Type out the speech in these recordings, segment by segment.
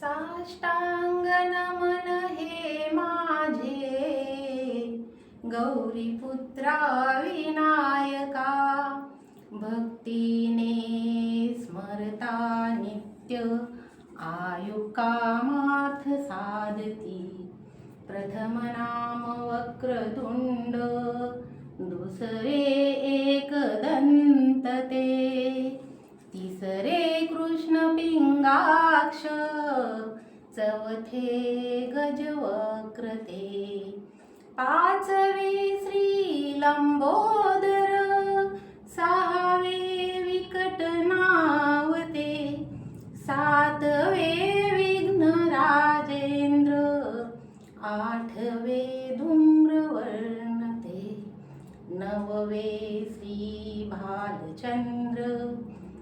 साष्टांग नमन हे माझे गौरीपुत्रा विनायका, भक्तीने स्मरता नित्य आयुकामार्थ साधती. प्रथम नाम वक्रतुंड, दुसरे एकदंत ते, तिसरे कृष्ण पिंगाक्ष, चौथे गजवक्र ते, पाचवे श्री लंबोदर, सहावे विकट नावते, सातवे विघ्न राजेंद्र, आठवे धूम्रवर्ण ते, नववे श्री भालचंद्र,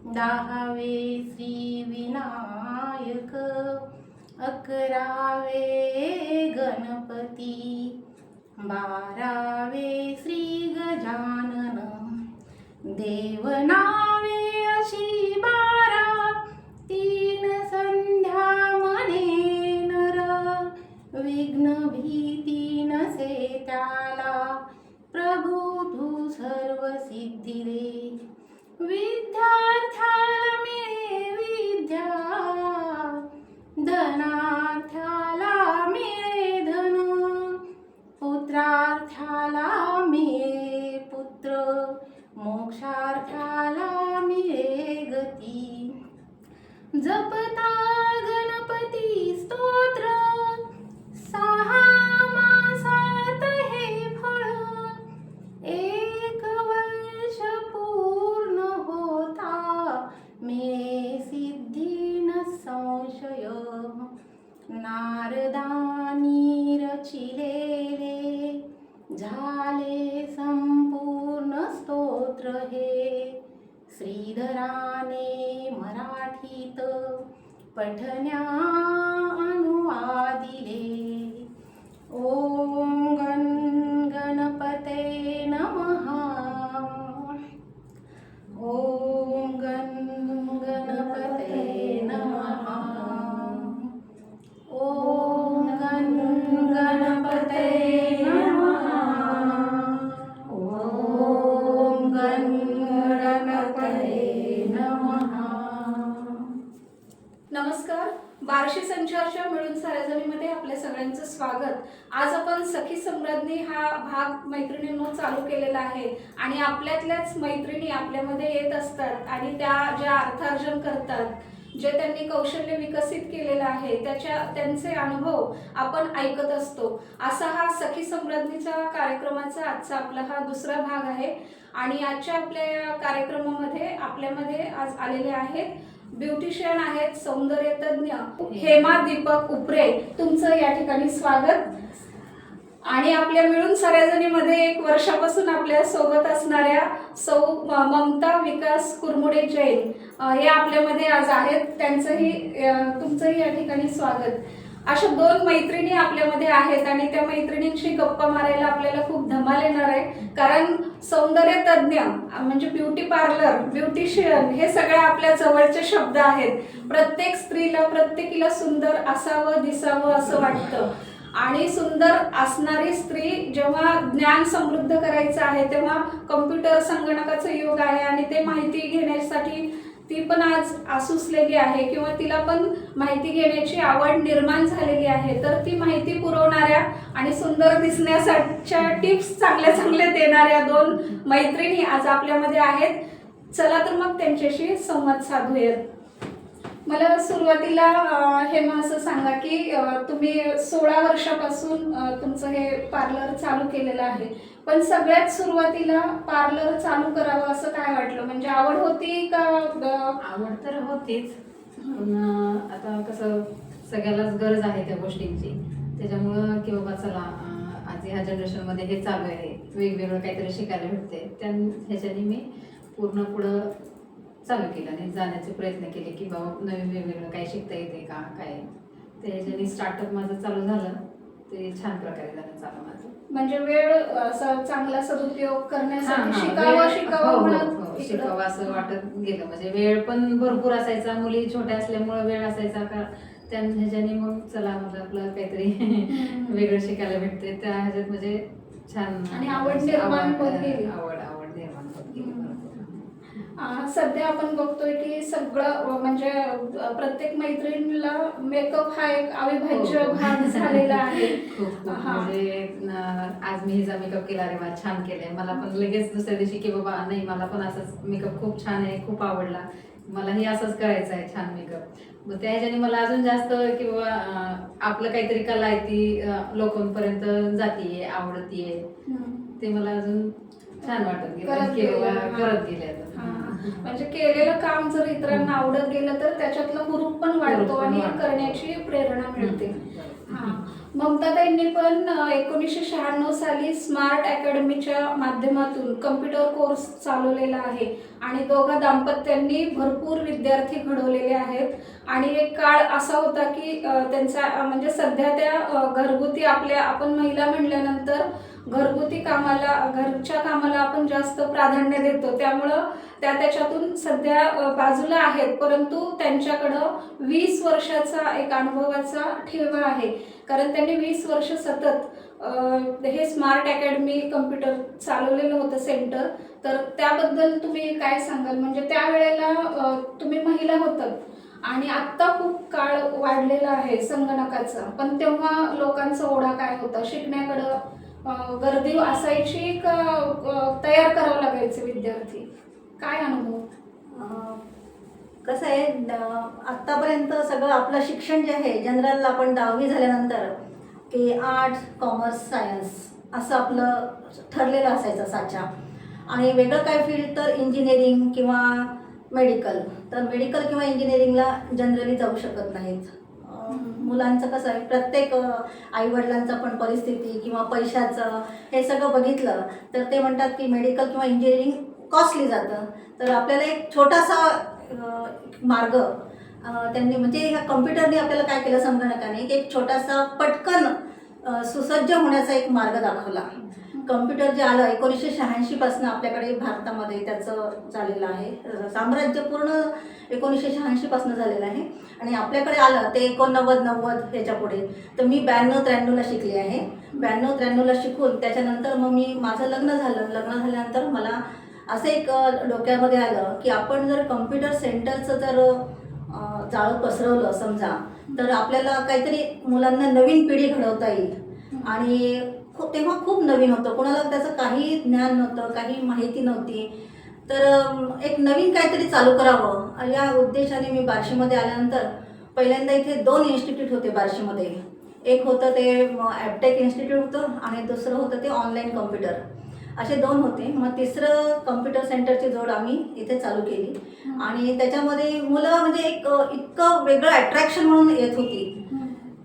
दहावे श्री विनायक, अकरावे गणपती, बारावे श्री गजानन, देवनावे अशी बारा, तीन संध्या मने नर, विघ्न भीती नसे त्याला, प्रभू तू सर्व सिद्धी दे. विद्यार्थ्याला मिळे विद्या, धनार्थ्याला मिळे धन, पुत्रार्थ्याला मिळे पुत्र, मोक्षार्थ्याला मिळे गती. जपता गणपती स्तोत्र, सहा मासात हे फळ, एक वर्ष पूर्ण होता मिळे सिद्धी न संशय. नारदानी रचिलेले झाले संपूर्ण स्तोत्र हे, श्रीधराने मराठीत पठण्या अनुवादिले. ओम गणपते नमः, ओम गणपते नमः, ओम गणपते नमः, ओम गणपते नमः. नमस्कार. बार्शी संचारच्या मिळून साऱ्याजणीमध्ये आपल्या सगळ्यांचं स्वागत. आज आपण सखी सम्राज्ञी हा भाग मैत्रिणींनो चालू केलेला आहे आणि आपल्यातल्याच मैत्रिणी आपल्यामध्ये येत असतात आणि त्या ज्या अर्थार्जन करतात, जे त्यांनी कौशल्य विकसित केलेलं आहे त्यांचे अनुभव आपण ऐकत असतो. असा हा सखी सम्राज्ञीचा कार्यक्रमाचा आजचा आपला हा दुसरा भाग आहे आणि आजच्या आपल्या या कार्यक्रमामध्ये आपल्यामध्ये आज आलेले आहेत ब्युटिशियन आहेत, सौंदर्य तज्ञ हेमा दीपक उपरे. तुमचं या ठिकाणी स्वागत. आणि आपल्या मिळून साऱ्याजणीमध्ये एक वर्षापासून आपल्या सोबत असणाऱ्या सौ ममता विकास कुरमुडे जैन हे आपल्यामध्ये आज आहेत. तुमचंही या ठिकाणी स्वागत. अशा दोन मैत्रिणी आपल्यामध्ये आहेत आणि त्या मैत्रिणींशी गप्पा मारायला आपल्याला खूप धमाल येणार आहे. कारण सौंदर्य तज्ञ म्हणजे ब्युटी पार्लर, ब्युटिशियन हे सगळे आपल्या जवळचे शब्द आहेत. प्रत्येक स्त्रीला प्रत्येकीला सुंदर असावं दिसावं असं वाटतं आणि सुंदर असणारी स्त्री जेव्हा ज्ञान समृद्ध करायचं आहे तेव्हा कम्प्युटर संगणकाचं युग आहे आणि ते माहिती घेण्यासाठी ती पण आज आसुसलेली आहे किंवा तिला पण माहिती घेण्याची आवड निर्माण झालेली आहे. तर ती माहिती पुरवणाऱ्या आणि सुंदर दिसण्यासाठीच्या टिप्स चांगल्या देणाऱ्या दोन मैत्रिणी आज आपल्यामध्ये आहेत. चला तर मग त्यांच्याशी संवाद साधूयात. मला सुरुवातीला हेमा असं सांगा की तुम्ही 16 वर्षापासून तुमचं हे पार्लर चालू केलेलं आहे, पण सगळ्यात सुरुवातीला पार्लर चालू करावं असं काय वाटलं? म्हणजे आवड होती का? आवड तर होतीच, पण आता कसं सगळ्यालाच गरज आहे त्या गोष्टींची, त्याच्यामुळं की बाबा चला आज ह्या जनरेशनमध्ये हे चालू आहे, वेगवेगळं काहीतरी शिकायला भेटते, ह्याच्याने मी पूर्ण पुढं चालू केलं आणि जाण्याचे प्रयत्न केले की बाबा नवीन वेगवेगळं काय शिकता येते का काय. ते ह्याच्याने स्टार्टअप माझं चालू झालं, ते छान प्रकारे झालं चालू माझं. म्हणजे वेळ असा चांगला सदुपयोग करण्यासाठी शिकावं असं वाटत गेलं. म्हणजे वेळ पण भरपूर असायचा, मुली छोट्या असल्यामुळे वेळ असायचा का ह्याच्याने मग चला म्हणजे आपलं काहीतरी वेगळं शिकायला भेटते त्या ह्याच्यात म्हणजे छान आणि आवड निर्माण होत गेली. आवड निर्माण होत गेली. सध्या आपण बघतोय की सगळं म्हणजे प्रत्येक मैत्रिणीला मेकअप हा एक अविभाज्य हो. भाग झालेला आहे. खूप हा. म्हणजे आज मी हिचा मेकअप केला रे वा छान केलंय मला पण लगेच दुसऱ्या दिवशी की बाबा नाही मला पण असंच मेकअप खूप छान आहे खूप आवडला मलाही असंच करायचं आहे छान मेकअप मग त्या ह्याच्याने मला अजून जास्त की बाबा आपलं काहीतरी कला आहे ती लोकांपर्यंत जातीये आवडतीये ते मला अजून छान वाटत गेलं की बाबा करत गेले म्हणजे केलेलं काम जर इतरांना आवडत गेलं तर त्याच्यातला हुरूप पण वाढतो आणि करण्याची प्रेरणा मिळते. ममताताईंनी पण 1996 साली स्मार्ट अकॅडमीच्या माध्यमातून कम्प्युटर कोर्स चालवलेला आहे आणि दोघा दाम्पत्यांनी भरपूर विद्यार्थी घडवलेले आहेत. आणि एक काळ असा होता की त्यांचा म्हणजे सध्या त्या घरगुती आपण महिला म्हणल्यानंतर घरगुती कामाला घरच्या कामाला आपण जास्त प्राधान्य देतो त्यामुळं त्याच्यातून सध्या बाजूला आहेत परंतु त्यांच्याकडं 20 वर्षाचा एक अनुभवाचा ठेवा आहे कारण त्यांनी 20 वर्ष सतत हे स्मार्ट अकॅडमी कम्प्युटर चालवलेलं होतं सेंटर. तर त्याबद्दल तुम्ही काय सांगाल म्हणजे त्यावेळेला तुम्ही महिला होतात आणि आत्ता खूप काळ वाढलेला आहे संगणकाचा पण तेव्हा लोकांचा ओढा काय होता शिकण्याकडं गर्दी असायची का तयार करावं लागायचे विद्यार्थी काय अनुभव? कसं आहे आत्तापर्यंत सगळं आपलं शिक्षण जे आहे जनरल आपण 10वी झाल्यानंतर की आर्ट्स कॉमर्स सायन्स असं आपलं ठरलेलं असायचं साचा आणि वेगळं काय फील्ड तर इंजिनिअरिंग किंवा मेडिकल तर मेडिकल किंवा इंजिनिअरिंगला जनरली जाऊ शकत नाहीत. मुलांचं कसं आहे प्रत्येक आईवडिलांचा पण परिस्थिती किंवा पैशाचं हे सगळं बघितलं तर ते म्हणतात की मेडिकल किंवा इंजिनिअरिंग कॉस्टली जातं तर आपल्याला एक छोटासा मार्ग त्यांनी म्हणजे ह्या कम्प्युटरने आपल्याला काय केलं संगणकाने एक छोटासा पटकन सुसज्ज होण्याचा एक मार्ग दाखवला. कम्प्युटर जे आलं 1986 पासून आपल्याकडे भारतामध्ये त्याचं झालेलं आहे साम्राज्य पूर्ण 1986 पासून झालेलं आहे आणि आपल्याकडे आलं ते 89-90 याच्या पुढे. तर मी 92-93ला शिकले आहे 92-93ला शिकून त्याच्यानंतर मग माझं लग्न झाल्यानंतर मला असं एक डोक्यामध्ये आलं की आपण जर कम्प्युटर सेंटरचं जर जाळं पसरवलं समजा तर आपल्याला काहीतरी मुलांना नवीन पिढी घडवता येईल आणि तेव्हा खूप नवीन होतं कोणाला त्याचं काही ज्ञान नव्हतं काही माहिती नव्हती तर एक नवीन काहीतरी चालू करावं या उद्देशाने मी बार्शीमध्ये आल्यानंतर पहिल्यांदा इथे 2 इन्स्टिट्यूट होते बार्शीमध्ये. एक होतं ते ॲपटेक इन्स्टिट्यूट होतं आणि दुसरं होतं ते ऑनलाईन कम्प्युटर असे 2 होते. मग तिसरं कम्प्युटर सेंटरची जोड आम्ही इथे चालू केली आणि त्याच्यामध्ये मुलं म्हणजे एक इतकं वेगळं अट्रॅक्शन म्हणून येत होती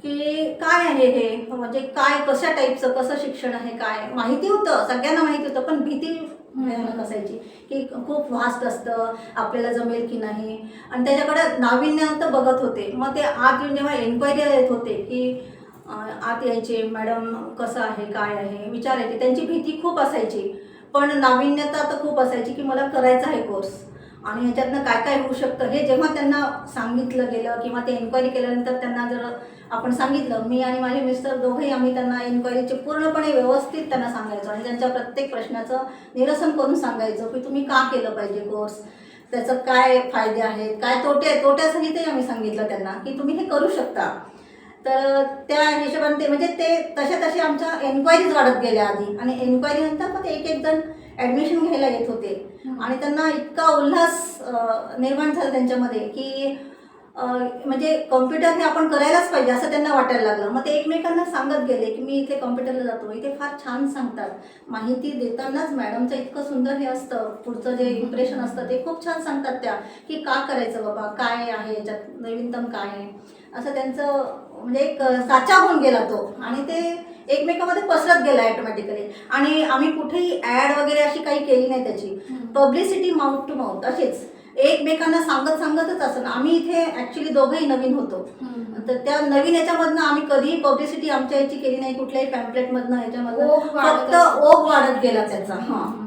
की काय आहे हे म्हणजे काय कशा टाईपचं कसं शिक्षण आहे काय माहिती होतं सगळ्यांना माहिती होतं पण भीती भयानक असायची की खूप व्हास्ट असतं आपल्याला जमेल की नाही आणि त्याच्याकडे नाविन्य तर बघत होते. मग ते आत येऊन जेव्हा एन्क्वायरी येत होते की आत यायचे मॅडम कसं आहे काय आहे विचारायचे त्यांची भीती खूप असायची पण नाविन्यता तर खूप असायची की मला करायचा आहे कोर्स आणि ह्याच्यातनं काय काय होऊ शकतं हे जेव्हा त्यांना सांगितलं गेलं किंवा ते एन्क्वायरी केल्यानंतर त्यांना जर आपण सांगितलं मी आणि माझे मिस्टर दोघेही आम्ही त्यांना एन्क्वायरीचे पूर्णपणे व्यवस्थित त्यांना सांगायचो आणि त्यांच्या प्रत्येक प्रश्नाचं निरसन करून सांगायचो की तुम्ही का केलं पाहिजे कोर्स त्याचं काय फायदे आहेत काय तोट्यासहितही आम्ही सांगितलं त्यांना की तुम्ही हे करू शकता. तर त्या हिशोबाने ते म्हणजे ते तसे आमच्या एन्क्वायरीज वाढत गेल्या आधी आणि एन्क्वायरी नंतर मग ते एक जण ॲडमिशन घ्यायला येत होते आणि त्यांना इतका उल्हास निर्माण झाला त्यांच्यामध्ये की म्हणजे कम्प्युटर हे आपण करायलाच पाहिजे असं त्यांना वाटायला लागलं. मग ते एकमेकांना सांगत गेले की मी इथे कम्प्युटरला जातो इथे फार छान सांगतात माहिती देतानाच मॅडमचं इतकं सुंदर हे असतं पुढचं जे इम्प्रेशन असतं ते खूप छान सांगतात त्या की का करायचं बाबा काय आहे याच्यात नवीनतम काय आहे असं त्यांचं म्हणजे एक साचा होऊन गेला तो आणि ते एकमेकांमध्ये पसरत गेला ॲटोमॅटिकली. आणि आम्ही कुठेही ॲड वगैरे अशी काही केली नाही त्याची पब्लिसिटी माउथ टू माउथ अशीच एकमेकांना सांगतच असं. आम्ही इथे ॲक्च्युली दोघंही नवीन होतो तर त्या नवीन याच्यामधनं आम्ही कधीही पब्लिसिटी आमच्या याची केली नाही कुठल्याही पॅम्पलेटमधनं ह्याच्यामधनं फक्त ओघ वाढत गेला त्याचा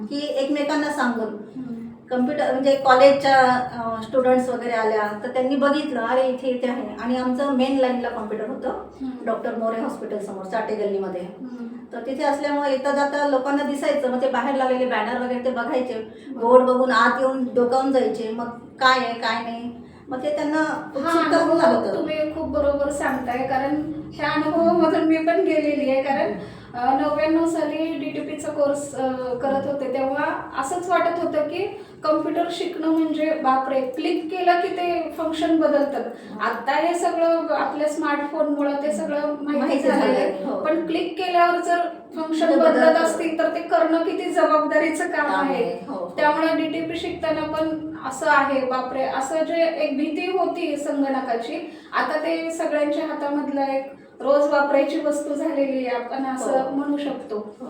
की एकमेकांना सांगून कम्प्युटर म्हणजे कॉलेजच्या स्टुडंट्स वगैरे आल्या तर त्यांनी बघितलं, अरे इथे इथे आहे. आणि आमचं मेन लाईनला कॉम्प्युटर होतं डॉक्टर मोरे हॉस्पिटल समोर चाटे गल्लीमध्ये. तर तिथे असल्यामुळे येता जाता लोकांना दिसायचं, मग ते बाहेर लावलेले बॅनर वगैरे ते बघायचे, बोर्ड बघून आत येऊन डोकावून जायचे, मग काय आहे काय नाही, मग ते त्यांना उत्सुकता होऊन आलं होतं. तुम्ही खूप बरोबर सांगताय, कारण ह्या अनुभवामधून मी पण गेलेली आहे. कारण 99 साली DTPचा कोर्स करत होते, तेव्हा असंच वाटत होतं की कम्प्युटर शिकणं म्हणजे बापरे, क्लिक केलं की ते फंक्शन बदलतात. आता हे सगळं आपल्या स्मार्टफोनमुळे ते सगळं माहिती माहिती झालेलं झालंय, आहे. हो. पण क्लिक केल्यावर जर फंक्शन ते बदलत बदलतं. असतील तर ते करणं किती जबाबदारीचं काम आहे. हो. त्यामुळे DTP शिकताना पण असं आहे, बापरे, असं जे एक भीती होती संगणकाची, आता ते सगळ्यांच्या हातामधलं एक रोज वापरायची वस्तू झालेली आहे, आपण असं हो. म्हणू शकतो. हो.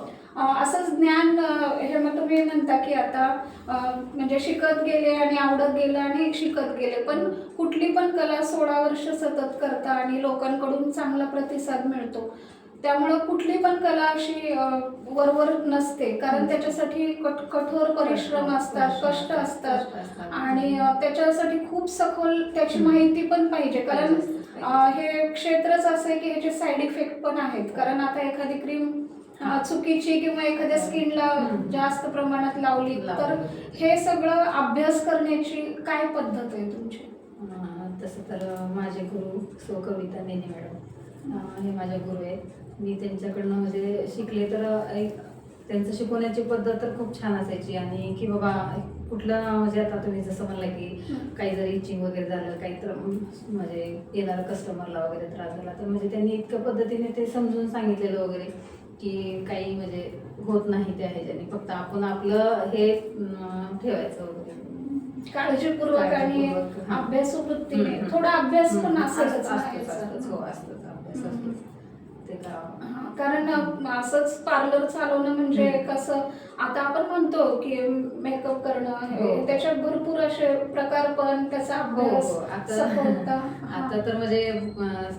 असंच ज्ञान हे मग तुम्ही म्हणता की आता म्हणजे शिकत गेले आणि आवडत गेलं आणि शिकत गेले, पण कुठली पण कला 16 वर्ष सतत करता आणि लोकांकडून चांगला प्रतिसाद मिळतो. त्यामुळं कुठली पण कला अशी वरवर नसते, कारण त्याच्यासाठी कठोर परिश्रम असतात, कष्ट असतात आणि त्याच्यासाठी खूप सखोल त्याची माहिती पण पाहिजे. कारण हे क्षेत्रच असं आहे की ह्याचे साईड इफेक्ट पण आहेत. कारण आता एखादी क्रीम चुकीची किंवा एखाद्या स्किनला जास्त प्रमाणात लावली तर हे सगळं अभ्यास करण्याची काय पद्धत आहे तुमची? तसं तर माझे गुरु सो कविता नेने मॅडम हे माझे गुरु आहेत. मी त्यांच्याकडनं म्हणजे शिकले तर एक त्यांचं शिकवण्याची पद्धत तर खूप छान असायची. आणि की बाबा कुठलं म्हणजे आता तुम्ही जसं म्हणलं की काही जर इचिंग वगैरे झालं, काही तर म्हणजे येणारा कस्टमरला वगैरे त्रास झाला तर म्हणजे त्यांनी इतक्या पद्धतीने ते समजून सांगितलेलं वगैरे की काही म्हणजे होत नाही त्या ह्याच्याने, फक्त आपण आपलं हे ठेवायचं वगैरे काळजीपूर्वक आणि अभ्यासू वृत्तीने. थोडा अभ्यास पण असेलच असतोच अभ्यास असतोच ते करावं. कारण असंच पार्लर चालवणं म्हणजे कसं, आता आपण म्हणतो की मेकअप करणं हे त्याच्यात भरपूर असे प्रकार पण त्याचा अभ्यास सखोलता. आता तर म्हणजे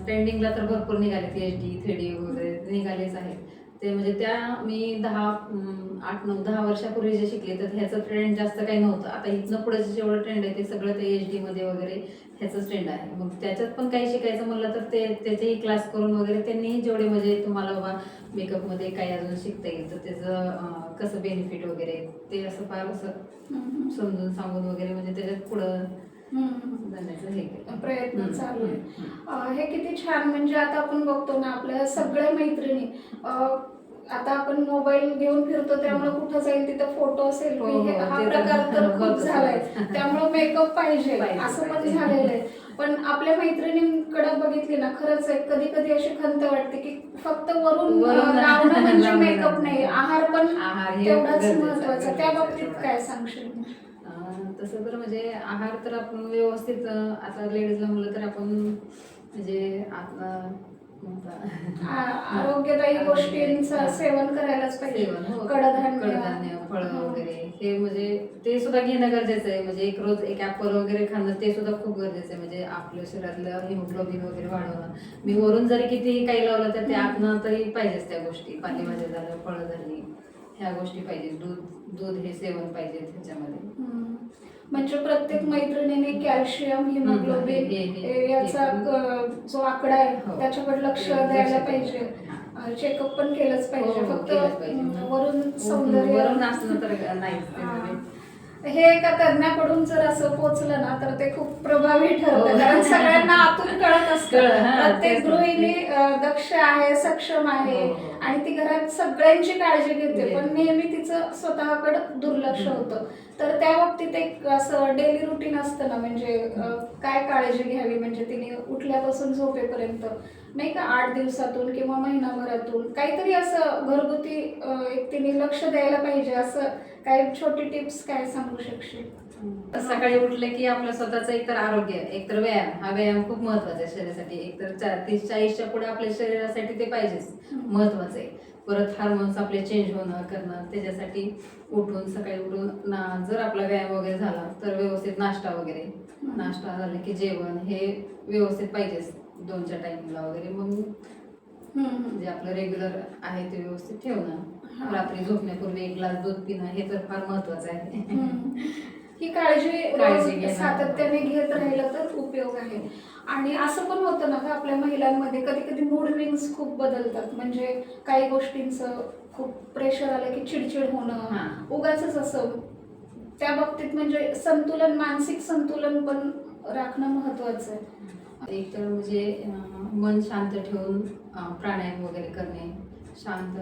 ट्रेंडिंगला तर भरपूर निघाले, PhD 3D वगैरे निघालेच आहेत ते. म्हणजे त्या मी 8-9-10 वर्षापूर्वी जे शिकले तर ह्याचं ट्रेंड जास्त काही नव्हतं. आता इथनं पुढे जेवढं ट्रेंड आहे ते सगळं ते HD मध्ये वगैरे ह्याचंच ट्रेंड आहे. मग त्याच्यात पण काही शिकायचं म्हणलं तर त्याचेही क्लास करून वगैरे त्यांनीही जेवढे म्हणजे तुम्हाला बाबा मेकअपमध्ये काही अजून शिकता येईल तर त्याचं कसं बेनिफिट वगैरे ते असं फार असं समजून सांगून वगैरे म्हणजे त्याच्यात पुढं जाण्याचं हे प्रयत्न चालू आहे. हे किती छान. म्हणजे आता आपण बघतो ना आपल्या सगळ्या मैत्रिणी, आता आपण मोबाईल घेऊन फिरतो त्यामुळे कुठं जाईल तिथं फोटो सेल्फी हा प्रकार तर खूप झालाय. त्यामुळे मेकअप पाहिजे असं पण झालेलं आहे. पण आपल्या मैत्रिणींकडे बघितली ना, खरंच आहे कधी कधी अशी खंत वाटते की फक्त वरून लावणं म्हणजे मेकअप नाही, आहार पण तेवढाच महत्वाचा. त्या बाबतीत काय सांगशील? तसं तर म्हणजे आहार तर आपण व्यवस्थित आता लेडीजला म्हणलं तर आपण म्हणजे आरोग्यदायी गोष्टींचं सेवन करायलाच पाहिजे. कडधान्य फळं वगैरे हे म्हणजे ते सुद्धा घेणं गरजेचं आहे. म्हणजे एक रोज एक ॲपल वगैरे खाणं ते सुद्धा खूप गरजेचं आहे. म्हणजे आपल्या शरीरातलं हिमोग्लोबिन वगैरे वाढवणं. मी वरून जरी किती काही लावलं तर ते आतनं तरी पाहिजेच त्या गोष्टी. पालेभाज्या झालं, फळं झाली, ह्या गोष्टी पाहिजे. दूध हे सेवन पाहिजे त्याच्यामध्ये. म्हणजे प्रत्येक मैत्रिणीने कॅल्शियम, हिमोग्लोबिन याचा जो आकडा आहे त्याच्याकडे लक्ष द्यायला पाहिजे. चेकअप पण केलंच पाहिजे. फक्त वरून सौंदर्य असलं तर नाही. हे एका तज्ञाकडून जर असं पोचलं ना तर ते खूप प्रभावी ठरतं. कारण सगळ्यांना आतून कळत असतं प्रत्येक गृहिणी दक्ष आहे, सक्षम आहे आणि ती घरात सगळ्यांची काळजी घेते, पण नेहमी तिचं स्वतःकडे दुर्लक्ष होतं. तर त्या बाबतीत एक असं डेली रुटीन असतं ना, म्हणजे काय काळजी घ्यावी, म्हणजे तिने उठल्यापासून झोपेपर्यंत नाही का 8 दिवसातून किंवा महिनाभरातून काहीतरी असं घरगुती एक तिने लक्ष द्यायला पाहिजे, असं काही छोटी टिप्स काय सांगू शकशील? सकाळी उठले की आपलं स्वतःचं एकतर आरोग्य, एकतर व्यायाम. हा व्यायाम खूप महत्वाचा आहे शरीरासाठी. एकतर 30-40च्या पुढे आपल्या शरीरासाठी ते पाहिजेच, महत्वाचं आहे. परत हार्मोन्स आपले चेंज होणं करणं, त्याच्यासाठी उठून सकाळी उठून जर आपला व्यायाम वगैरे झाला तर व्यवस्थित नाश्ता वगैरे, नाश्ता झाला की जेवण हे व्यवस्थित पाहिजेच 2च्या टायमिंगला वगैरे. मग म्हणजे आपलं रेग्युलर आहे ते व्यवस्थित ठेवणं. रात्री झोपण्यापूर्वी 1 ग्लास दूध पिणं हे तर फार महत्वाचं आहे. ही काळजी काळजी रोज घेणं. सातत्याने घेत राहिलं तर उपयोग आहे. आणि असं पण होतं ना का आपल्या महिलांमध्ये कधी कधी मूड रिंग्स खूप बदलतात. म्हणजे काही गोष्टींचं खूप प्रेशर आलं की चिडचिड हा. होणं उगाचच असं. त्या बाबतीत म्हणजे संतुलन, मानसिक संतुलन पण राखणं महत्वाचं आहे. एक तर म्हणजे मन शांत ठेवून प्राणायाम वगैरे करणे, शांत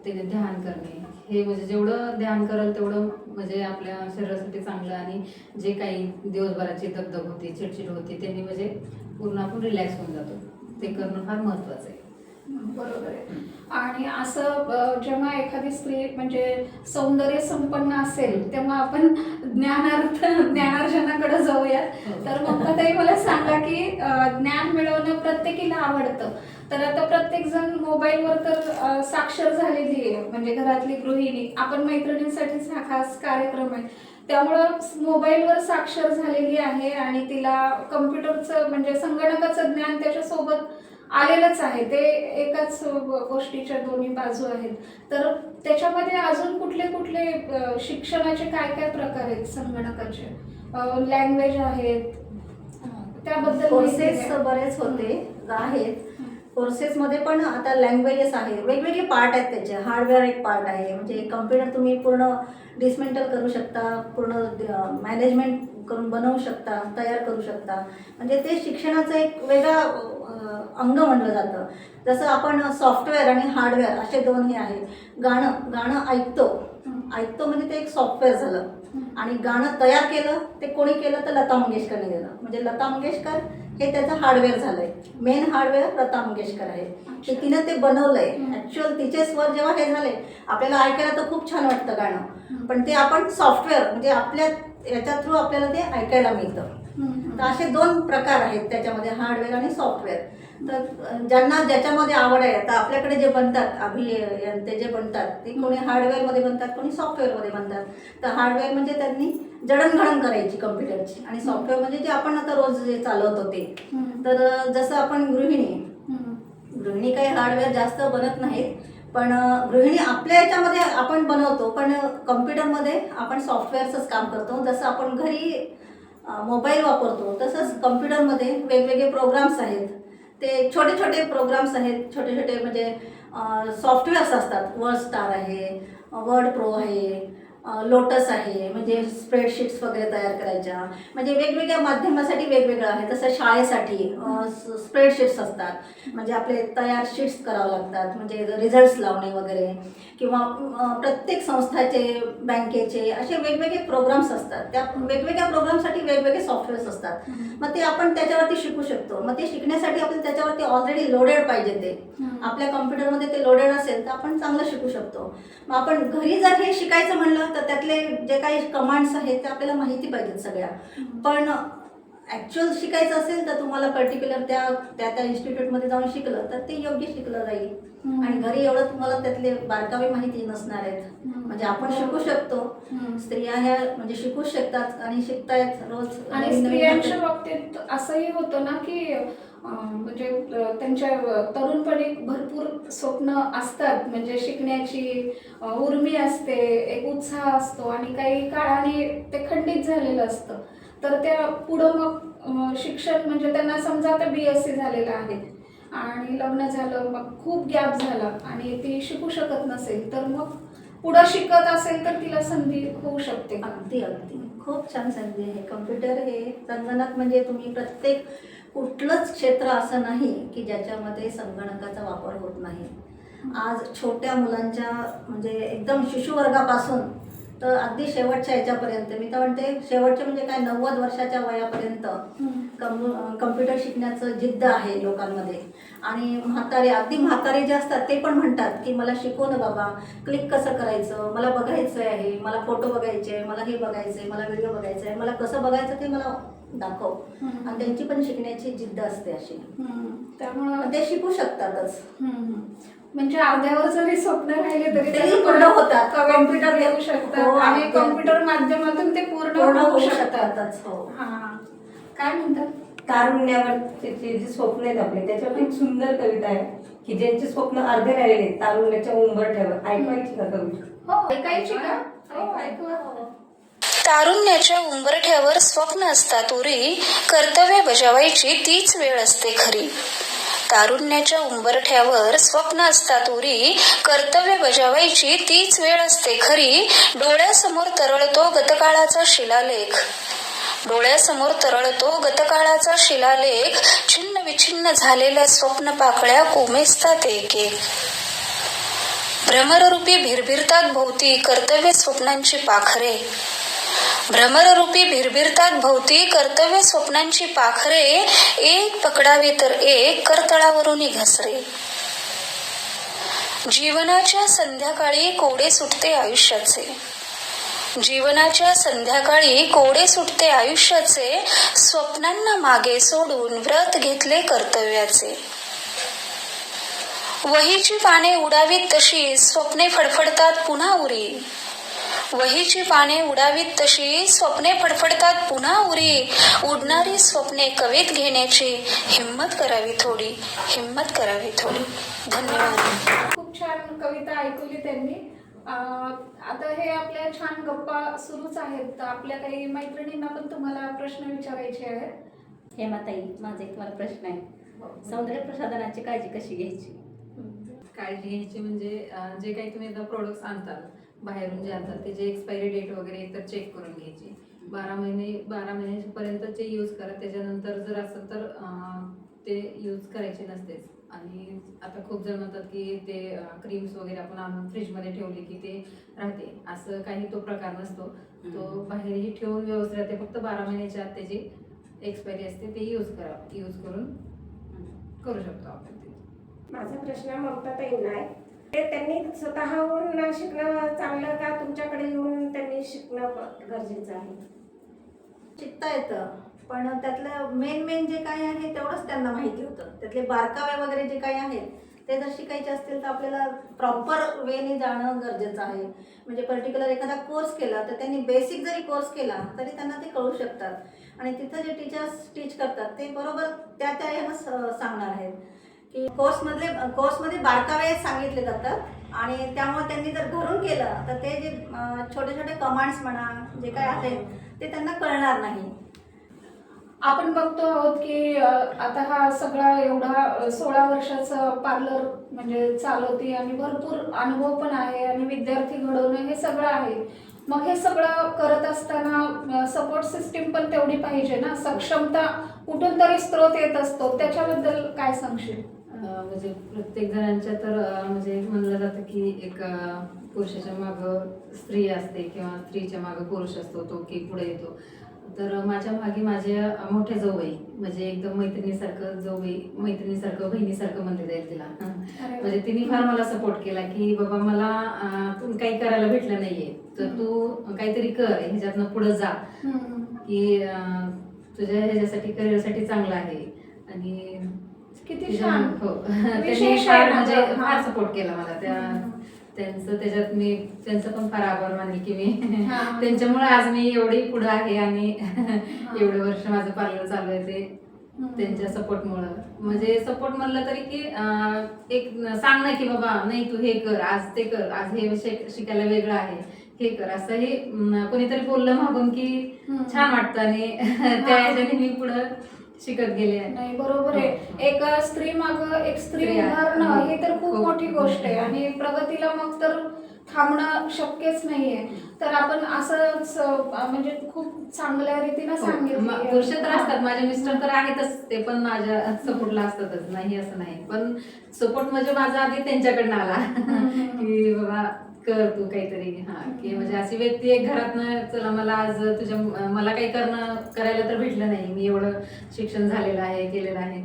त्याने ध्यान करणे, हे म्हणजे जेवढं ध्यान करेल तेवढं म्हणजे आपल्या शरीरासाठी चांगलं. आणि जे काही दिवसभराची दगदग होती, चिडचिड होती, त्यांनी म्हणजे पूर्ण आपण रिलॅक्स होऊन जातो. ते करणं फार महत्त्वाचं आहे. बरोबर आहे. आणि असं जेव्हा एखादी स्त्री म्हणजे सौंदर्य संपन्न असेल तेव्हा आपण ज्ञानार्जनाकडे जाऊया. तर मग ताई मला सांगा की ज्ञान मिळवणं प्रत्येकीला आवडतं. तर आता प्रत्येक जण मोबाईलवर तर साक्षर झालेली आहे. म्हणजे घरातली गृहिणी, आपण मैत्रिणींसाठीच हा खास कार्यक्रम आहे. त्यामुळं मोबाईलवर साक्षर झालेली आहे आणि तिला कम्प्युटरचं म्हणजे संगणकाचं ज्ञान त्याच्यासोबत आलेलंच आहे. ते एकाच गोष्टीच्या दोन्ही बाजू आहेत. तर त्याच्यामध्ये अजून कुठले कुठले शिक्षणाचे काय काय प्रकार आहेत संगणकाचे? लँग्वेज आहेत, त्याबद्दल माहिती कोर्सेस द्या. बरेच आहेत. कोर्सेसमध्ये पण आता लँग्वेजेस आहे, वेगवेगळे पार्ट आहेत त्याचे. हार्डवेअर एक पार्ट आहे, म्हणजे कम्प्युटर तुम्ही पूर्ण डिसमेंटल करू शकता, पूर्ण मॅनेजमेंट करून बनवू शकता, तयार करू शकता. म्हणजे ते शिक्षणाचं एक वेगळा अंग म्हणलं जातं. जसं आपण सॉफ्टवेअर आणि हार्डवेअर असे दोन हे आहेत. गाणं ऐकतो म्हणजे ते एक सॉफ्टवेअर झालं. आणि गाणं तयार केलं ते कोणी केलं तर लता मंगेशकरने केलं. म्हणजे लता मंगेशकर हे त्याचं हार्डवेअर झालंय. मेन हार्डवेअर लता मंगेशकर आहे, की तिनं ते बनवलंय. ऍक्च्युअल तिचे स्वर जेव्हा हे झाले, आपल्याला ऐकायला तर खूप छान वाटतं गाणं, पण ते आपण सॉफ्टवेअर म्हणजे आपल्या याच्या थ्रू आपल्याला ते ऐकायला मिळतं. तर असे दोन प्रकार आहेत त्याच्यामध्ये, हार्डवेअर आणि सॉफ्टवेअर. तर ज्यांना ज्याच्यामध्ये आवड आहे, आता आपल्याकडे जे बनतात अभियंते जे बनतात ते कोणी हार्डवेअरमध्ये बनतात, कोणी सॉफ्टवेअरमध्ये बनतात. तर हार्डवेअर म्हणजे त्यांनी जडणघडण करायची कम्प्युटरची, आणि सॉफ्टवेअर म्हणजे जे आपण आता रोज जे चालवतो ते. तर जसं आपण गृहिणी काही हार्डवेअर जास्त बनत नाहीत, पण गृहिणी आपल्या याच्यामध्ये आपण बनवतो, पण कम्प्युटरमध्ये आपण सॉफ्टवेअरचंच काम करतो. जसं आपण घरी मोबाईल वापरतो तसंच कम्प्युटरमध्ये वेगवेगळे प्रोग्राम्स आहेत. ते छोटे छोटे प्रोग्राम्स आहेत, छोटे छोटे म्हणजे सॉफ्टवेअर्स असतात. वर्ड स्टार आहे, वर्ड प्रो आहे, लोटस आहे, म्हणजे स्प्रेडशीट्स वगैरे तयार करायच्या. म्हणजे वेगवेगळ्या माध्यमासाठी वेगवेगळं आहे. तसं शाळेसाठी स्प्रेडशीट्स असतात, म्हणजे आपले तयार शीट्स करावं लागतात, म्हणजे रिझल्ट्स लावणे वगैरे. किंवा प्रत्येक संस्थाचे, बँकेचे असे वेगवेगळे प्रोग्राम्स असतात. त्या वेगवेगळ्या प्रोग्रामसाठी वेगवेगळे सॉफ्टवेअर्स असतात. मग ते आपण त्याच्यावरती शिकू शकतो. मग ते शिकण्यासाठी आपण त्याच्यावरती ऑलरेडी लोडेड पाहिजे. ते आपल्या कम्प्युटरमध्ये ते लोडेड असेल तर आपण चांगलं शिकू शकतो. मग आपण घरी जर हे शिकायचं म्हणलं तर त्यातले जे काही कमांड्स आहेत ते आपल्याला माहिती पाहिजेत सगळ्या. पण ॲक्च्युअल शिकायचं असेल तर तुम्हाला पर्टिक्युलर त्या इन्स्टिट्यूटमध्ये जाऊन शिकलं तर ते योग्य शिकलं जाईल. आणि घरी एवढं तुम्हाला त्यातले बारकावे माहिती नसणार आहेत. म्हणजे आपण शिकू शकतो. स्त्रिया ह्या म्हणजे शिकू शकतात आणि शिकतायत रोज. आणि स्त्रियांच्या बाबतीत असंही होतं ना की म्हणजे त्यांच्या तरुणपणी भरपूर स्वप्न असतात, म्हणजे शिकण्याची उर्मी असते, एक उत्साह असतो, आणि काही काळाने ते खंडित झालेलं असतं. तर त्या पुढं मग शिक्षण म्हणजे त्यांना समजा आता BSc झालेलं आहे आणि लग्न झालं, मग खूप गॅप झाला आणि ती शिकू शकत नसेल, तर मग पुढं शिकत असेल तर तिला संधी होऊ शकते. अगदी खूप छान संधी आहे. कम्प्युटर हे संगणक म्हणजे तुम्ही प्रत्येक कुठलंच क्षेत्र असं नाही की ज्याच्यामध्ये संगणकाचा वापर होत नाही. आज छोट्या मुलांच्या म्हणजे एकदम शिशुवर्गापासून तर अगदी शेवटच्या याच्यापर्यंत, मी तर म्हणते शेवटचे म्हणजे काय 90 वर्षाच्या वयापर्यंत कम्प्युटर शिकण्याचं जिद्द आहे लोकांमध्ये. आणि अगदी म्हातारे जे असतात ते पण म्हणतात की मला शिकव ना बाबा, क्लिक कसं करायचं, मला बघायचं आहे, मला फोटो बघायचे, मला हे बघायचं आहे, मला व्हिडिओ बघायचा आहे, मला कसं बघायचं ते मला दाखव. आणि त्यांची पण शिकण्याची जिद्द असते अशी. त्यामुळं ते शिकू शकतातच. म्हणजे अर्ध्यावर जरी स्वप्न राहिले तरी ते पूर्ण होतात. कम्प्युटर घेऊ शकतात आणि कम्प्युटर माध्यमातून ते पूर्ण होऊ शकतातच. काय म्हणतात? तारुण्यावर जे स्वप्न आहेत आपले, त्याच्यावर एक सुंदर कविता आहे की ज्यांचे स्वप्न अर्धे राहिले तारुण्याच्या उंबरठ्यावर. ऐकवायची का कविता? हो, ऐकायची का? हो, ऐकवा. तारुण्याच्या उंबरठ्यावर स्वप्न असतात उरी, कर्तव्य बजावायची तीच वेळ असते खरी. तारुण्याच्या उंबरठ्यावर स्वप्न असतात उरी, कर्तव्य बजावायची तीच वेळ असते खरी. डोळ्यासमोर तरळतो गतकाळाचा शिलालेख, डोळ्यासमोर तरळतो गतकाळाचा शिलालेख. छिन्न विछिन्न झालेल्या स्वप्न पाकळ्या कोमेजतात एक एक. भ्रमररूपी भिरभिरतात भोवती कर्तव्य स्वप्नांची पाखरे, भ्रमररूपी भिरभिरतात भोवती कर्तव्य स्वप्नांची पाखरे. एक पकडावे तर एक करतळावरून घसरे. जीवनाच्या संध्याकाळी कोडे सुटते आयुष्याचे, जीवनाच्या संध्याकाळी कोडे सुटते आयुष्याचे. स्वप्नांना मागे सोडून व्रत घेतले कर्तव्याचे. वहीची पाने उडावीत तशी स्वप्ने फडफडतात पुन्हा उरी, वहीची पाने उडावीत तशी स्वप्ने फडफडतात पुन्हा उरी. उडणारी स्वप्ने कवेत घेण्याची हिम्मत करावी थोडी, हिम्मत करावी थोडी. धन्यवाद. खूप छान कविता ऐकवली त्यांनी. आता हे आपल्या छान गप्पा सुरूच आहेत, तर आपल्या काही मैत्रिणींना पण तुम्हाला प्रश्न विचारायचे आहेत. हेमाताई, माझा एक तुम्हाला प्रश्न आहे. सौंदर्य प्रसाधनाची काळजी कशी घ्यायची? काळजी घ्यायची म्हणजे जे काही तुम्ही एकदा प्रोडक्ट्स आणताल बाहेरून जे आणतात त्याची एक्सपायरी डेट वगैरे एकतर चेक करून घ्यायची. 12 महिन्यापर्यंत ते यूज करा. त्याच्यानंतर जर असेल तर ते यूज करायचे नसतेच. आणि आता खूप जण म्हणतात की ते क्रीम्स वगैरे आपण आणून फ्रीजमध्ये ठेवली की ते राहते, असं काही तो प्रकार नसतो. तो बाहेरही ठेवून व्यवस्थित राहते. फक्त 12 महिन्याच्या आत त्याची एक्सपायरी असते, ते यूज करून करू शकतो आपण ते. माझा प्रश्न ममताताईंना आहे. ते त्यांनी स्वतःहून शिकणं चांगलं का तुमच्याकडे येऊन त्यांनी शिकणं गरजेचं आहे? शिकता येतं, पण त्यातलं मेन जे काही आहे तेवढंच त्यांना माहिती होतं. त्यातले बारकावे वगैरे जे काही आहेत ते जर शिकायचे असतील तर आपल्याला प्रॉपर वेने जाणं गरजेचं आहे. म्हणजे पर्टिक्युलर एखादा कोर्स केला तर त्यांनी बेसिक जरी कोर्स केला तरी त्यांना ते कळू शकतात. आणि तिथं जे टीचर्स टीच करतात ते बरोबर त्या ह्यानं सांगणार आहेत की कोर्समध्ये बारकावे सांगितले जातात. आणि त्यामुळे त्यांनी जर घरून केलं तर ते जे छोटे छोटे कमांड्स म्हणा जे काय आहेत ते त्यांना कळणार नाही. आपण बघतो आहोत की आता हा सगळा एवढा 16 वर्षाचा पार्लर म्हणजे चालवते आणि भरपूर अनुभव पण आहे आणि विद्यार्थी घडवणं हे सगळं आहे. मग हे सगळं करत असताना सपोर्ट सिस्टीम पण तेवढी पाहिजे ना. सक्षमता कुठून तरी स्रोत येत असतो, त्याच्याबद्दल काय सांगशील? म्हणजे प्रत्येक जणांच्या तर म्हणजे म्हणलं जातं की एक पुरुषाच्या मागं स्त्री असते किंवा स्त्रीच्या मागं पुरुष असतो, तो की पुढे येतो. तर माझ्या मागे माझ्या मोठ्या जाऊबाई, म्हणजे एकदम मैत्रिणीसारखं जाऊबाई, मैत्रिणीसारखं बहिणीसारखं म्हणते जाईल तिला. म्हणजे तिने फार मला सपोर्ट केला की बाबा मला तू काही करायला भेटलं नाहीये तर तू काहीतरी कर, ह्याच्यातनं पुढे जा की तुझ्या ह्याच्यासाठी करिअरसाठी चांगलं आहे. आणि किती छान. हो, त्यांनी फार म्हणजे फार सपोर्ट केला मला. त्यांचं त्याच्यात मी त्यांचं पण फार आभार मानेल की मी त्यांच्यामुळे आज मी एवढी पुढे आहे आणि एवढे वर्ष माझं पार्लर चालू आहे ते त्यांच्या सपोर्टमुळं. म्हणजे सपोर्ट म्हणलं तरी की एक सांगणं की बाबा नाही तू हे कर, आज ते कर, आज हे शिकायला वेगळं आहे, हे कर, असं हे कोणीतरी बोललं मागून की छान वाटतं. आणि त्या ह्याच्याने मी पुढं शिकत गेले. नाही, बरोबर आहे. एक स्त्री माग एक स्त्री उभारणं ही तर खूप मोठी गोष्ट आहे आणि प्रगतीला मग तर थांबणं शक्यच नाहीये. तर आपण असंच म्हणजे खूप चांगल्या रीतीने सांगितलं. पुरुष तर असतात, माझे मिस्टर तर आहेतच, ते पण माझ्या सपोर्टला असतातच, नाही असं नाही. पण सपोर्ट म्हणजे माझा आधी त्यांच्याकडनं आला की बाबा कर तू काहीतरी. की म्हणजे अशी व्यक्ती एक घरातनं चला मला आज मला काही करायला तर भेटलं नाही, मी एवढं शिक्षण झालेलं आहे, केलेलं आहे.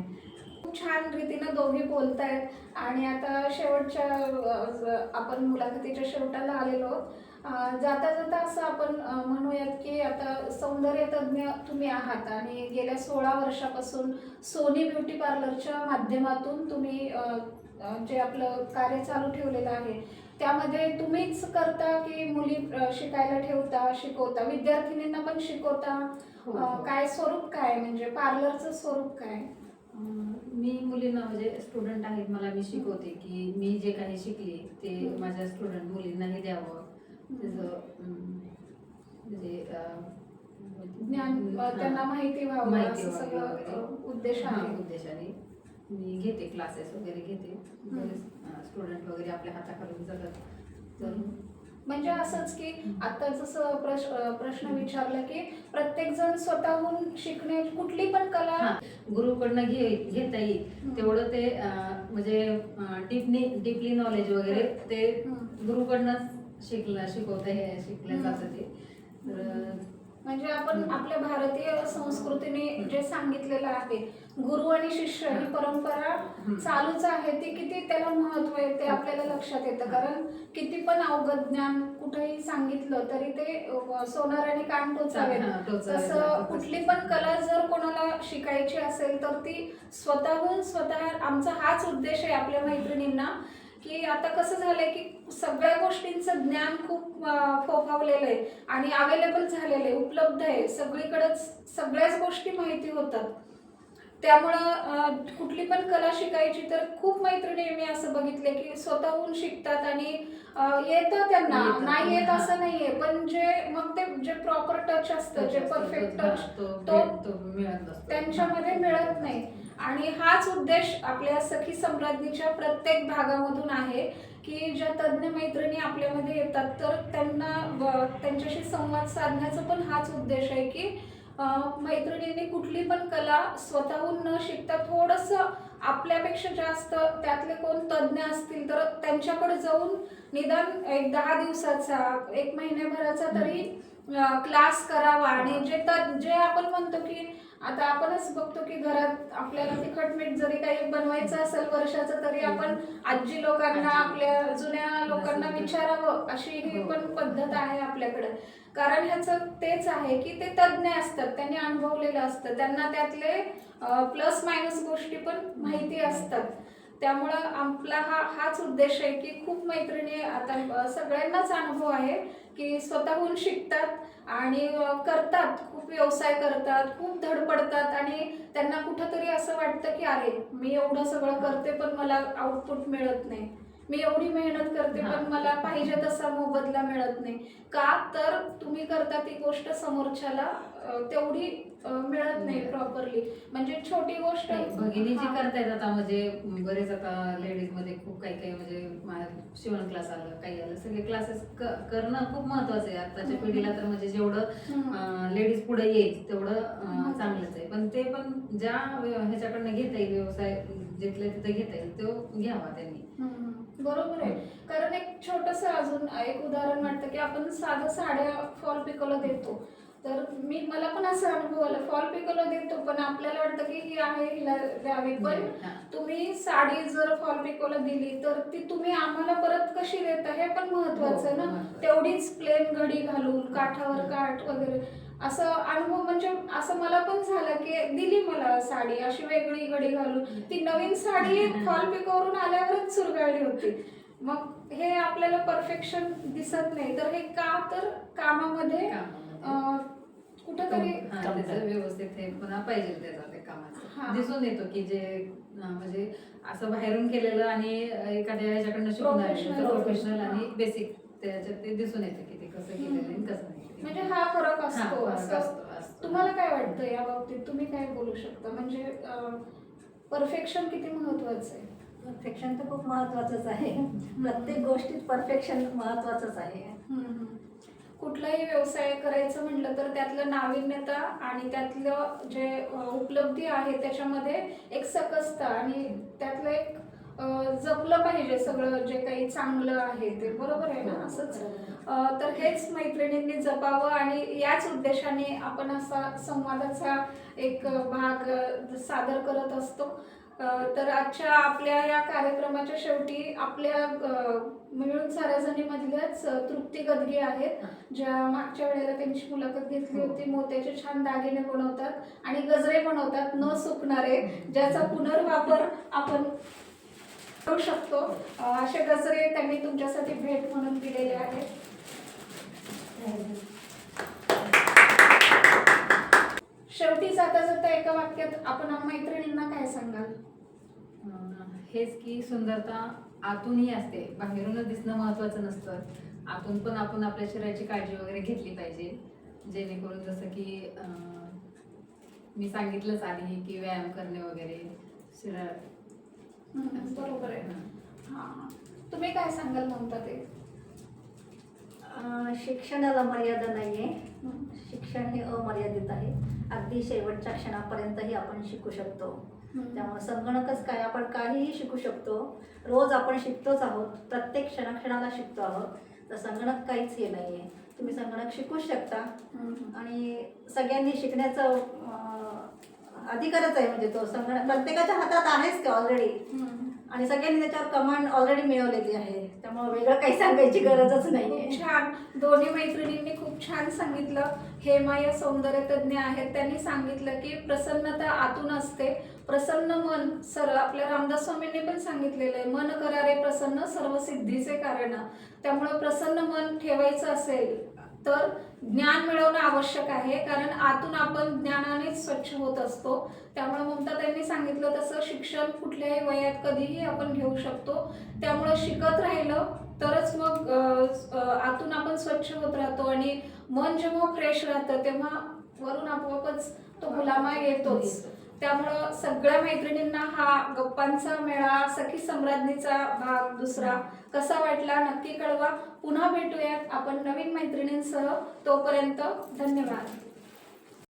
खूप छान रीतीनं दोघी बोलतायत. आणि आता शेवटच्या आपण मुलाखतीच्या शेवटाला आलेलो आहोत. जाता जाता असं आपण म्हणूयात की आता सौंदर्य तज्ज्ञ तुम्ही आहात आणि गेल्या 16 वर्षापासून सोनी ब्युटी पार्लरच्या माध्यमातून तुम्ही जे आपलं कार्य चालू ठेवलेलं आहे त्यामध्ये तुम्हीच करता की मुली शिकायला शिकवता, विद्यार्थिनींना पण शिकवता? काय स्वरूप काय, म्हणजे पार्लरचं स्वरूप काय? मी मुलींना म्हणजे स्टुडंट आहेत मला, मी शिकवते की मी जे काही शिकले ते माझ्या स्टुडंट मुलींनाही द्यावं. त्याचं म्हणजे ज्ञान त्यांना माहिती व्हावं माहिती असं व्हावी सगळं वगैरे. उद्देश हा, आहे. उद्देशाने मी घेते क्लासेस वगैरे घेते. स्टुडंट वगैरे आपल्या हाताखालून जातात. तर म्हणजे असंच की आता जसं प्रश्न विचारला की प्रत्येक जण स्वतःहून शिकणे कुठली पण कला हा, गुरुकडनं घेता येईल तेवढं ते म्हणजे डीपली नॉलेज वगैरे ते गुरुकडनंच शिकलं जातं ते. तर म्हणजे आपण आपल्या भारतीय संस्कृतीने जे सांगितलेलं आहे गुरु आणि शिष्य ही परंपरा चालूच आहे. ती किती त्याला महत्व आहे ते आपल्याला लक्षात येतं. कारण किती पण अवघड ज्ञान कुठेही सांगितलं तरी ते सोनार आणि कान टोचावेत. तसं कुठली पण कला जर कोणाला शिकायची असेल तर ती स्वतः आमचा हाच उद्देश आहे आपल्या मैत्रिणींना की आता कसं झालंय की सगळ्या गोष्टींचं ज्ञान खूप फोफावलेलं आहे आणि अवेलेबल झालेलं आहे, उपलब्ध आहे सगळीकडेच. सगळ्याच गोष्टी माहिती होतात. त्यामुळं कुठली पण कला शिकायची तर खूप मैत्रिणी मी असं बघितले की स्वतःहून शिकतात आणि येतं त्यांना, नाही येत असं नाहीये. पण मग ते जे प्रॉपर टच असतं, जे परफेक्ट टच तो त्यांच्यामध्ये मिळत नाही. आणि हाच उद्देश आपल्या सखी सम्राज्ञीच्या प्रत्येक भागामधून आहे की ज्या तज्ज्ञ मैत्रिणी आपल्यामध्ये येतात तर त्यांच्याशी संवाद साधण्याचा पण हाच उद्देश आहे की मैत्रिणींनी कुठली पण कला स्वतःहून न शिकता थोडंसं आपल्यापेक्षा जास्त त्यातले कोण तज्ज्ञ असतील तर त्यांच्याकडे जाऊन निदान एक 10 दिवसाचा 1 महिन्याभराचा तरी क्लास करावा. आणि जे आपण म्हणतो की आता आपणच बघतो की घरात आपल्याला तिखट मीठ जरी काही बनवायचं असेल वर्षाचं तरी आपण आजी लोकांना आपल्या जुन्या लोकांना विचारावं अशी ही पण पद्धत आहे आपल्याकडे. कारण ह्याचं तेच आहे की ते तज्ज्ञ असतात, त्यांनी अनुभवलेलं असतं, त्यांना त्यातले प्लस मायनस गोष्टी पण माहिती असतात. त्यामुळं आपला हाच उद्देश आहे की खूप मैत्रिणी आता सगळ्यांनाच अनुभव आहे की स्वतःहून शिकतात आणि करतात, खूप व्यवसाय करतात, खूप धडपडतात आणि त्यांना कुठंतरी असं वाटतं की अरे मी एवढं सगळं करते पण मला आउटपुट मिळत नाही, मी एवढी मेहनत करते पण मला पाहिजे तसा मोबदला मिळत नाही. का तर तुम्ही करता ती गोष्ट समोरच्याला तेवढी मिळत नाही प्रॉपरली. म्हणजे छोटी गोष्ट भगिनी जी करतायत आता म्हणजे बरेच आता लेडीज मध्ये खूप काही म्हणजे शिवण क्लास आलं, काही आलं, सगळे क्लासेस करणं खूप महत्वाचं आहे आताच्या पिढीला. तर म्हणजे जेवढं लेडीज पुढे येईल तेवढं चांगलंच आहे. पण ते पण ज्या ह्याच्याकडनं घेता येईल, व्यवसाय जिथले तिथे घेता येईल तो घ्यावा त्यांनी. बरोबर आहे. कारण एक छोटस अजून एक उदाहरण वाटतं की आपण साधं साड्या फॉल पिकोला देतो तर मला पण असं अनुभव आला, फॉल पिकोला देतो पण आपल्याला वाटतं की ही आहे हिला द्यावी. पण तुम्ही साडी जर फॉल पिकोला दिली तर ती तुम्ही आम्हाला परत कशी देता हे पण महत्वाचं आहे ना. तेवढीच प्लेन घडी घालून काठावर काठ वगैरे असं अनुभव. म्हणजे असं मला पण झालं की दिली मला साडी अशी वेगळी घडी घालून, ती नवीन साडी फॉल पिकोवरून आल्यावरच चुरगाळली होती. मग हे आपल्याला परफेक्शन दिसत नाही. तर हे का तर कामामध्ये कुठेतरी व्यवस्थित हे पुन्हा पाहिजे त्याचा ते कामाचं दिसून येतो की जे म्हणजे असं बाहेरून केलेलं आणि एखाद्या ह्याच्याकडनं शिकून प्रोफेशनल आणि बेसिक त्याच्यात ते दिसून येतं की ते कसं केलेलं आणि कसं नाही. म्हणजे हा फरक असतो. तुम्हाला काय वाटतं या बाबतीत, तुम्ही काय बोलू शकता? म्हणजे परफेक्शन किती महत्वाचं आहे? परफेक्शन तर खूप महत्वाचंच आहे. प्रत्येक गोष्टीत परफेक्शन महत्वाचंच आहे. कुठलाही व्यवसाय करायचं म्हटलं तर त्यातलं नाविन्यता आणि त्यातलं जे उपलब्धी आहे त्याच्यामध्ये एक सकसता आणि त्यातलं एक जपलं पाहिजे सगळं जे काही चांगलं आहे ते. बरोबर आहे ना? असंच तर हेच मैत्रिणींनी जपावं आणि याच उद्देशाने आपण असा संवादाचा एक भाग सादर करत असतो. तर आजच्या आपल्या या कार्यक्रमाच्या शेवटी आपल्या मिळून साऱ्या जणीमधल्याच तृप्ती गदगे आहेत, ज्या मागच्या वेळेला त्यांची मुलाखत घेतली होती. मोत्याचे छान दागिने बनवतात आणि गजरे बनवतात न सुकणारे, ज्याचा पुनर्वापर आपण करू शकतो. असे गजरे त्यांनी तुमच्यासाठी भेट म्हणून दिलेले आहेत. शेवटी जाता जाता एका वाक्यात आपण मैत्रिणींना काय सांगाल? हेच की सुंदरता आतूनही असते, बाहेरूनच दिसणं महत्वाचं नसतं. आतून पण आपण आपल्या शरीराची काळजी वगैरे घेतली पाहिजे जेणेकरून जसं की मी सांगितलंच आधी की व्यायाम करणे वगैरे बरोबर आहे. हां, तुम्ही काय सांगाल ममता ते? शिक्षणाला मर्यादा नाही आहे. शिक्षण हे अमर्यादित आहे. अगदी शेवटच्या क्षणापर्यंतही आपण शिकू शकतो. त्यामुळे संगणकच काय, आपण काहीही शिकू शकतो. रोज आपण शिकतोच आहोत, प्रत्येक क्षणाला शिकतो आहोत. तर संगणक काहीच हे नाही आहे. तुम्ही संगणक शिकूच शकता आणि सगळ्यांनी शिकण्याचं अधिकारच आहे. म्हणजे तो संगणक प्रत्येकाच्या हातात आहेच का ऑलरेडी, आणि सगळ्यांनी त्याच्यावर कमांड ऑलरेडी मिळवलेली आहे. त्यामुळे वेगळं काही सांगायची गरजच नाही आहे. खूप छान, दोन्ही मैत्रिणींनी खूप छान सांगितलं. हेमा या सौंदर्य तज्ज्ञ आहेत, त्यांनी सांगितलं की प्रसन्नता आतून असते. प्रसन्न मन, आपल्या रामदास स्वामींनी पण सांगितलेलं आहे, मन करारे प्रसन्न सर्व सिद्धीचे कारण. त्यामुळे प्रसन्न मन ठेवायचं असेल तर ज्ञान मिळवणं आवश्यक आहे, कारण आतून आपण ज्ञानानेच स्वच्छ होत असतो. त्यामुळे ममता त्यांनी सांगितलं तसं शिक्षण कुठल्याही वयात कधीही आपण घेऊ शकतो. त्यामुळे शिकत राहिलं तरच मग आतून आपण स्वच्छ होत राहतो आणि मन जेव्हा फ्रेश राहतं तेव्हा वरून आपोआपच तो गुलामा येतोच. त्यामुळं सगळ्या मैत्रिणींना हा गप्पांचा मेळा सखी सम्राज्ञीचा भाग दुसरा कसा वाटला नक्की कळवा. पुन्हा भेटूयात आपण नवीन मैत्रिणींसह. तोपर्यंत धन्यवाद.